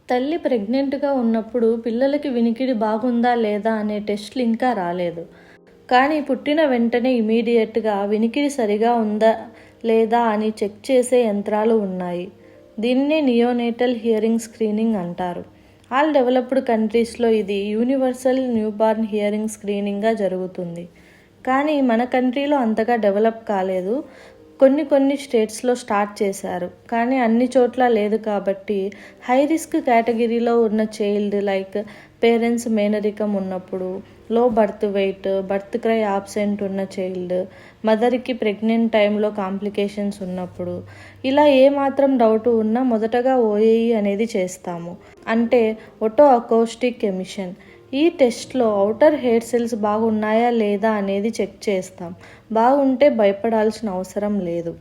తల్లి ప్రెగ్నెంట్‌గా ఉన్నప్పుడు పిల్లలకి వినికిడి బాగుందా లేదా అనే టెస్టులు ఇంకా రాలేదు. కానీ పుట్టిన వెంటనే ఇమ్మీడియేట్‌గా వినికిడి సరిగా ఉందా లేదా అని చెక్ చేసే యంత్రాలు ఉన్నాయి. దీన్నే నియోనేటల్ హియరింగ్ స్క్రీనింగ్ అంటారు. ఆల్ డెవలప్డ్ కంట్రీస్‌లో ఇది యూనివర్సల్ న్యూబార్న్ హియరింగ్ స్క్రీనింగ్‌గా జరుగుతుంది. కానీ మన కంట్రీలో అంతగా డెవలప్ కాలేదు. కొన్ని స్టేట్స్లో స్టార్ట్ చేశారు, కానీ అన్ని చోట్ల లేదు. కాబట్టి హై రిస్క్ కేటగిరీలో ఉన్న చైల్డ్ లైక్ పేరెంట్స్ మేనరికం ఉన్నప్పుడు, low birth weight, birth cry absent ఉన్న చైల్డ్, మదర్కి ప్రెగ్నెంట్ టైంలో కాంప్లికేషన్స్ ఉన్నప్పుడు, ఇలా ఏమాత్రం డౌట్ ఉన్నా మొదటగా ఓఏఈ అనేది చేస్తాము, అంటే ఓటో అకౌస్టిక్ ఎమిషన్. ఈ టెస్ట్లో ఔటర్ హెయిర్ సెల్స్ బాగున్నాయా లేదా అనేది చెక్ చేస్తాం. బాగుంటే భయపడాల్సిన అవసరం లేదు.